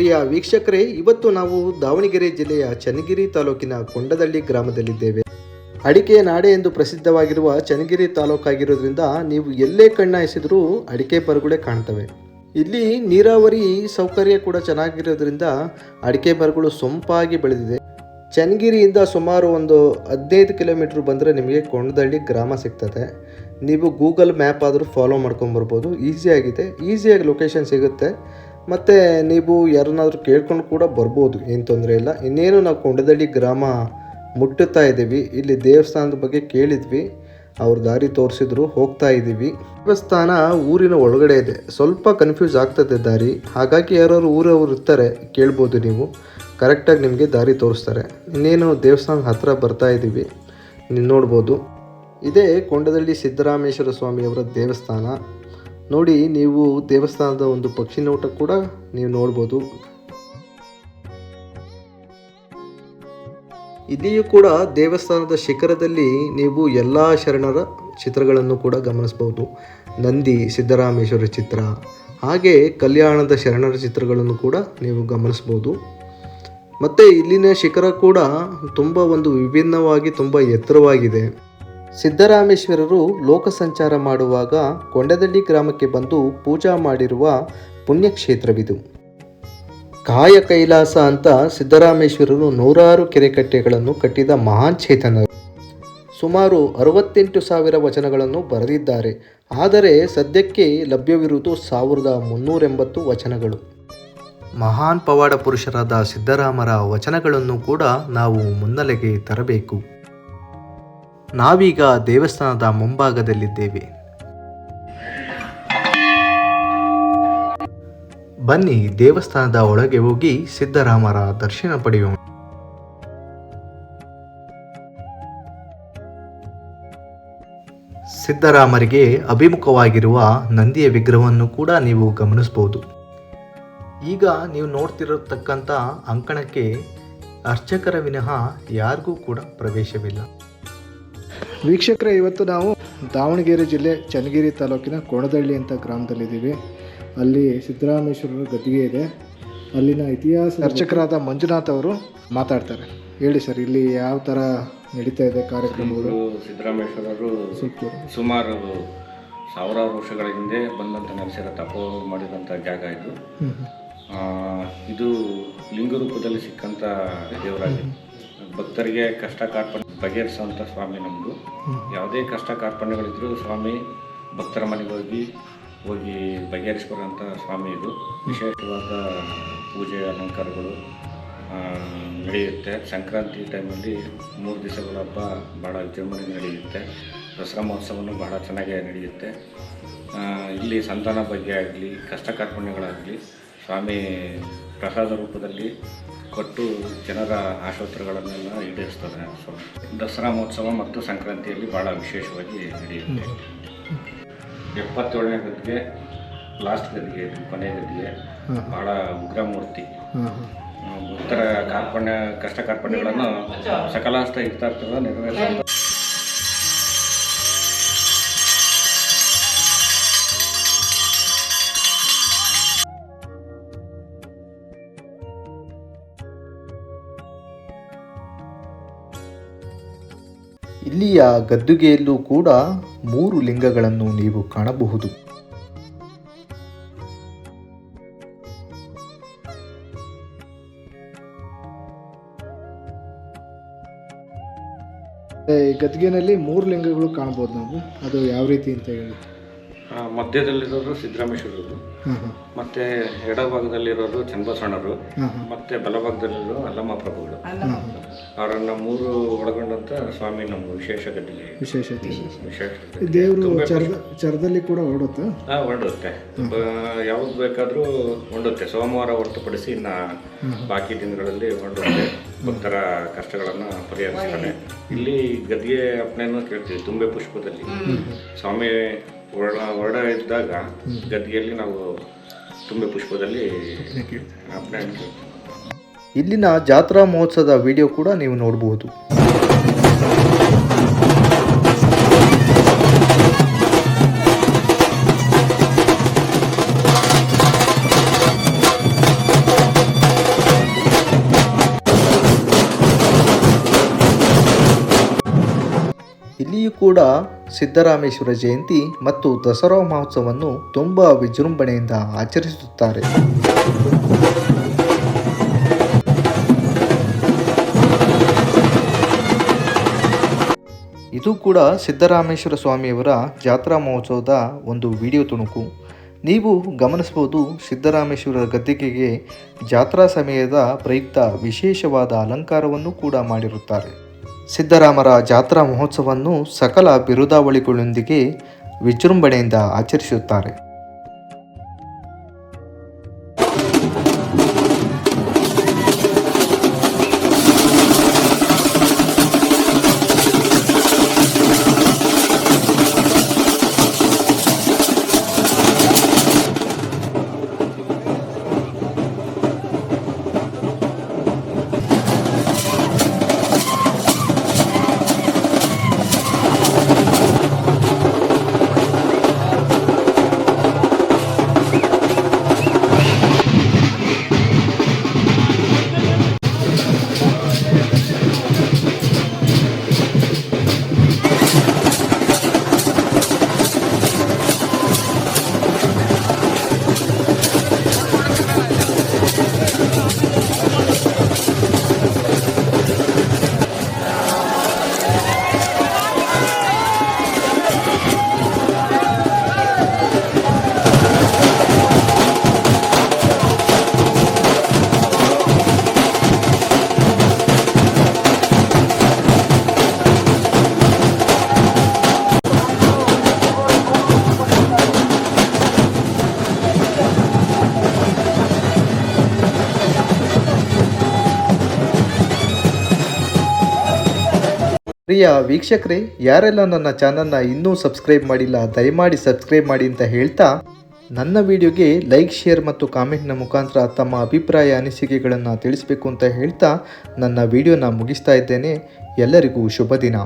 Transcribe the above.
ಪ್ರಿಯ ವೀಕ್ಷಕರೇ, ಇವತ್ತು ನಾವು ದಾವಣಗೆರೆ ಜಿಲ್ಲೆಯ ಚನ್ನಗಿರಿ ತಾಲೂಕಿನ ಕೊಂಡದಳ್ಳಿ ಗ್ರಾಮದಲ್ಲಿದ್ದೇವೆ. ಅಡಿಕೆ ನಾಡೆ ಎಂದು ಪ್ರಸಿದ್ಧವಾಗಿರುವ ಚನ್ನಗಿರಿ ತಾಲೂಕಾಗಿರೋದ್ರಿಂದ ನೀವು ಎಲ್ಲೇ ಕಣ್ಣ ಎಸೆದರೂ ಅಡಿಕೆ ಮರಗಳೇ ಕಾಣ್ತವೆ. ಇಲ್ಲಿ ನೀರಾವರಿ ಸೌಕರ್ಯ ಕೂಡ ಚೆನ್ನಾಗಿರೋದ್ರಿಂದ ಅಡಿಕೆ ಮರಗಳು ಸೊಂಪಾಗಿ ಬೆಳೆದಿದೆ. ಚನ್ನಗಿರಿಯಿಂದ ಸುಮಾರು ಒಂದು 15 ಕಿಲೋಮೀಟ್ರ್ ಬಂದರೆ ನಿಮಗೆ ಕೊಂಡದಳ್ಳಿ ಗ್ರಾಮ ಸಿಗ್ತದೆ. ನೀವು ಗೂಗಲ್ ಮ್ಯಾಪ್ ಆದರೂ ಫಾಲೋ ಮಾಡ್ಕೊಂಬರ್ಬೋದು. ಈಸಿಯಾಗಿ ಲೊಕೇಶನ್ ಸಿಗುತ್ತೆ. ಮತ್ತು ನೀವು ಯಾರನ್ನಾದರೂ ಕೇಳ್ಕೊಂಡು ಕೂಡ ಬರ್ಬೋದು, ಏನು ತೊಂದರೆ ಇಲ್ಲ. ಇನ್ನೇನು ನಾವು ಕೊಂಡದಳ್ಳಿ ಗ್ರಾಮ ಮುಟ್ಟುತ್ತಾ ಇದ್ದೀವಿ. ಇಲ್ಲಿ ದೇವಸ್ಥಾನದ ಬಗ್ಗೆ ಕೇಳಿದ್ವಿ, ಅವ್ರ ದಾರಿ ತೋರಿಸಿದ್ರು, ಹೋಗ್ತಾ ಇದ್ದೀವಿ. ದೇವಸ್ಥಾನ ಊರಿನ ಒಳಗಡೆ ಇದೆ, ಸ್ವಲ್ಪ ಕನ್ಫ್ಯೂಸ್ ಆಗ್ತದೆ ದಾರಿ. ಹಾಗಾಗಿ ಯಾರು ಊರವರು ಇರ್ತಾರೆ, ಕೇಳ್ಬೋದು ನೀವು, ಕರೆಕ್ಟಾಗಿ ನಿಮಗೆ ದಾರಿ ತೋರಿಸ್ತಾರೆ. ಇನ್ನೇನು ದೇವಸ್ಥಾನದ ಹತ್ತಿರ ಬರ್ತಾ ಇದ್ದೀವಿ, ನೀವು ನೋಡ್ಬೋದು. ಇದೇ ಕೊಂಡದಳ್ಳಿ ಸಿದ್ದರಾಮೇಶ್ವರ ಸ್ವಾಮಿಯವರ ದೇವಸ್ಥಾನ. ನೋಡಿ, ನೀವು ದೇವಸ್ಥಾನದ ಒಂದು ಪಕ್ಷಿ ನೋಟ ಕೂಡ ನೀವು ನೋಡ್ಬೋದು. ಇಲ್ಲಿಯೂ ಕೂಡ ದೇವಸ್ಥಾನದ ಶಿಖರದಲ್ಲಿ ನೀವು ಎಲ್ಲ ಶರಣರ ಚಿತ್ರಗಳನ್ನು ಕೂಡ ಗಮನಿಸ್ಬೋದು. ನಂದಿ, ಸಿದ್ದರಾಮೇಶ್ವರ ಚಿತ್ರ, ಹಾಗೆ ಕಲ್ಯಾಣದ ಶರಣರ ಚಿತ್ರಗಳನ್ನು ಕೂಡ ನೀವು ಗಮನಿಸ್ಬೋದು. ಮತ್ತು ಇಲ್ಲಿನ ಶಿಖರ ಕೂಡ ತುಂಬ ಒಂದು ವಿಭಿನ್ನವಾಗಿ ತುಂಬ ಎತ್ತರವಾಗಿದೆ. ಸಿದ್ದರಾಮೇಶ್ವರರು ಲೋಕ ಸಂಚಾರ ಮಾಡುವಾಗ ಕೊಂಡದಳ್ಳಿ ಗ್ರಾಮಕ್ಕೆ ಬಂದು ಪೂಜಾ ಮಾಡಿರುವ ಪುಣ್ಯಕ್ಷೇತ್ರವಿದು. ಕಾಯ ಕೈಲಾಸ ಅಂತ ಸಿದ್ದರಾಮೇಶ್ವರರು 100 ಕೆರೆಕಟ್ಟೆಗಳನ್ನು ಕಟ್ಟಿದ ಮಹಾನ್ ಚೇತನರು. ಸುಮಾರು 68,000 ವಚನಗಳನ್ನು ಬರೆದಿದ್ದಾರೆ. ಆದರೆ ಸದ್ಯಕ್ಕೆ ಲಭ್ಯವಿರುವುದು 1380 ವಚನಗಳು. ಮಹಾನ್ ಪವಾಡ ಪುರುಷರಾದ ಸಿದ್ದರಾಮರ ವಚನಗಳನ್ನು ಕೂಡ ನಾವು ಮುನ್ನೆಲೆಗೆ ತರಬೇಕು. ನಾವೀಗ ದೇವಸ್ಥಾನದ ಮುಂಭಾಗದಲ್ಲಿದ್ದೇವೆ. ಬನ್ನಿ ದೇವಸ್ಥಾನದ ಒಳಗೆ ಹೋಗಿ ಸಿದ್ದರಾಮರ ದರ್ಶನ ಪಡೆಯೋಣ. ಸಿದ್ದರಾಮರಿಗೆ ಅಭಿಮುಖವಾಗಿರುವ ನಂದಿಯ ವಿಗ್ರಹವನ್ನು ಕೂಡ ನೀವು ಗಮನಿಸಬಹುದು. ಈಗ ನೀವು ನೋಡ್ತಿರತಕ್ಕಂಥ ಅಂಕಣಕ್ಕೆ ಅರ್ಚಕರ ವಿನಃ ಯಾರಿಗೂ ಕೂಡ ಪ್ರವೇಶವಿಲ್ಲ. ವೀಕ್ಷಕರೇ, ಇವತ್ತು ನಾವು ದಾವಣಗೆರೆ ಜಿಲ್ಲೆ ಚನ್ನಗಿರಿ ತಾಲೂಕಿನ ಕೊಂಡದಳ್ಳಿ ಅಂತ ಗ್ರಾಮದಲ್ಲಿದ್ದೀವಿ. ಅಲ್ಲಿ ಸಿದ್ದರಾಮೇಶ್ವರರ ಗದ್ದಿಗೆ ಇದೆ. ಅಲ್ಲಿನ ಇತಿಹಾಸ ಅರ್ಚಕರಾದ ಮಂಜುನಾಥ್ ಅವರು ಮಾತಾಡ್ತಾರೆ. ಹೇಳಿ ಸರ್, ಇಲ್ಲಿ ಯಾವ ಥರ ನಡೀತಾ ಇದೆ ಕಾರ್ಯಕ್ರಮಗಳು? ಸಿದ್ದರಾಮೇಶ್ವರರು ಸುಮಾರು 1000 ವರ್ಷಗಳ ಹಿಂದೆ ಬಂದಂಥ ನೆಲೆಸಿರೋ ತಪೋ ಮಾಡಿದಂಥ ಜಾಗ ಇದು. ಇದು ಲಿಂಗ ರೂಪದಲ್ಲಿ ಸಿಕ್ಕಂಥ ದೇವರಾಗಿದೆ. ಭಕ್ತರಿಗೆ ಕಷ್ಟ ಕಾರ್ಪಣ್ಯ ಬಗೆಹರಿಸುವಂಥ ಸ್ವಾಮಿ ನಮ್ಮದು. ಯಾವುದೇ ಕಷ್ಟ ಕಾರ್ಪಣ್ಯಗಳಿದ್ರೂ ಸ್ವಾಮಿ ಭಕ್ತರ ಮನೆಗೆ ಹೋಗಿ ಬಗೆಹರಿಸ್ಕೊಡುವಂಥ ಸ್ವಾಮಿ ಇದು. ವಿಶೇಷವಾದ ಪೂಜೆ ಅಲಂಕಾರಗಳು ನಡೆಯುತ್ತೆ. ಸಂಕ್ರಾಂತಿ ಟೈಮಲ್ಲಿ 3 ದಿವಸಗಳ ಹಬ್ಬ ಭಾಳ ವಿಜೃಂಭಣೆ ನಡೆಯುತ್ತೆ. ದಸರಾ ಮಹೋತ್ಸವನೂ ಬಹಳ ಚೆನ್ನಾಗಿ ನಡೆಯುತ್ತೆ. ಇಲ್ಲಿ ಸಂತಾನ ಬಗ್ಗೆ ಆಗಲಿ, ಕಷ್ಟ ಕಾರ್ಪಣ್ಯಗಳಾಗಲಿ ಸ್ವಾಮಿ ಪ್ರಸಾದ ರೂಪದಲ್ಲಿ ಕೊಟ್ಟು ಜನರ ಆಶೋತ್ತರಗಳನ್ನೆಲ್ಲ ಈಡೇರಿಸ್ತದೆ. ದಸರಾ ಮಹೋತ್ಸವ ಮತ್ತು ಸಂಕ್ರಾಂತಿಯಲ್ಲಿ ಭಾಳ ವಿಶೇಷವಾಗಿ ನಡೆಯುತ್ತೆ. 77ನೇ ಗದ್ದಿಗೆ, ಲಾಸ್ಟ್ ಗದ್ದಿಗೆ, ಕೊನೆ ಗದ್ದಿಗೆ ಭಾಳ ಉಗ್ರ ಮೂರ್ತಿ. ಭಕ್ತರ ಕಷ್ಟ ಕಾರ್ಪಣ್ಯಗಳನ್ನು ಸಕಲಾಸ್ತ ಇರ್ತಾರ್ಥದ ನೆರವೇರಿಸ. ಇಲ್ಲಿಯ ಗದ್ದುಗೆಯಲ್ಲೂ ಕೂಡ 3 ಲಿಂಗಗಳನ್ನು ನೀವು ಕಾಣಬಹುದು. ಗದ್ದಿಗೆನಲ್ಲಿ 3 ಲಿಂಗಗಳು ಕಾಣ್ಬೋದು ನಾವು. ಅದು ಯಾವ ರೀತಿ ಅಂತ ಹೇಳಿ? ಮಧ್ಯದಲ್ಲಿರೋರು ಸಿದ್ದರಾಮೇಶ್ವರರು, ಮತ್ತೆ ಎಡಭಾಗದಲ್ಲಿರೋರು ಚನ್ನಬಸವಣ್ಣರು, ಮತ್ತೆ ಬಲಭಾಗದಲ್ಲಿರೋ ಅಲ್ಲಮ್ಮ ಪ್ರಭುಗಳು. ಅವರನ್ನ 3 ಒಳಗೊಂಡಂತ ಸ್ವಾಮಿ ನಮ್ಮ ವಿಶೇಷ ಗದ್ದಿಗೆ. ವಿಶೇಷ ದೇವರು ಚರದಲ್ಲಿ ಕೂಡ ಹೊರಡುತ್ತೆ. ಹೊರಡುತ್ತೆ, ಯಾವ್ದು ಬೇಕಾದ್ರೂ ಹೊರಡುತ್ತೆ. ಸೋಮವಾರ ಹೊರತುಪಡಿಸಿ ಇನ್ನ ಬಾಕಿ ದಿನಗಳಲ್ಲಿ ಹೊರಡುತ್ತೆ. ಭಕ್ತರ ಕಷ್ಟಗಳನ್ನ ಪರಿಹರಿಸ್ತಾನೆ. ಇಲ್ಲಿ ಗದ್ದಿಗೆ ಅಪ್ಪಣೆಯನ್ನು ಕೇಳ್ತೀವಿ. ತುಂಬೆ ಪುಷ್ಪದಲ್ಲಿ ಸ್ವಾಮಿ ಹೊರಡ ಇದ್ದಾಗ ಗದ್ದಿಗೆಯಲ್ಲಿ ನಾವು ತುಂಬೆ ಪುಷ್ಪದಲ್ಲಿ ಅಪ್ಪಣೆ. ಇಲ್ಲಿನ ಜಾತ್ರಾ ಮಹೋತ್ಸವದ ವಿಡಿಯೋ ಕೂಡ ನೀವು ನೋಡಬಹುದು. ಕೂಡ ಸಿದ್ದರಾಮೇಶ್ವರ ಜಯಂತಿ ಮತ್ತು ದಸರಾ ಮಹೋತ್ಸವವನ್ನು ತುಂಬ ವಿಜೃಂಭಣೆಯಿಂದ ಆಚರಿಸುತ್ತಾರೆ. ಇದು ಕೂಡ ಸಿದ್ದರಾಮೇಶ್ವರ ಸ್ವಾಮಿಯವರ ಜಾತ್ರಾ ಮಹೋತ್ಸವದ ಒಂದು ವಿಡಿಯೋ ತುಣುಕು. ನೀವು ಗಮನಿಸಬಹುದು, ಸಿದ್ದರಾಮೇಶ್ವರ ಗದ್ದಿಗೆಗೆ ಜಾತ್ರಾ ಸಮಯದ ಪ್ರಯುಕ್ತ ವಿಶೇಷವಾದ ಅಲಂಕಾರವನ್ನು ಕೂಡ ಮಾಡಿರುತ್ತಾರೆ. ಸಿದ್ದರಾಮರ ಜಾತ್ರಾ ಮಹೋತ್ಸವವನ್ನು ಸಕಲ ಬಿರುದಾವಳಿಗಳೊಂದಿಗೆ ವಿಜೃಂಭಣೆಯಿಂದ ಆಚರಿಸುತ್ತಾರೆ. ಪ್ರಿಯ ವೀಕ್ಷಕರೇ, ಯಾರೆಲ್ಲ ನನ್ನ ಚಾನಲ್ನ ಇನ್ನೂ ಸಬ್ಸ್ಕ್ರೈಬ್ ಮಾಡಿಲ್ಲ ದಯಮಾಡಿ ಸಬ್ಸ್ಕ್ರೈಬ್ ಮಾಡಿ ಅಂತ ಹೇಳ್ತಾ, ನನ್ನ ವಿಡಿಯೋಗೆ ಲೈಕ್, ಶೇರ್ ಮತ್ತು ಕಾಮೆಂಟ್ನ ಮುಖಾಂತರ ತಮ್ಮ ಅಭಿಪ್ರಾಯ ಅನಿಸಿಕೆಗಳನ್ನು ತಿಳಿಸಬೇಕು ಅಂತ ಹೇಳ್ತಾ ನನ್ನ ವಿಡಿಯೋನ ಮುಗಿಸ್ತಾ ಇದ್ದೇನೆ. ಎಲ್ಲರಿಗೂ ಶುಭ ದಿನ.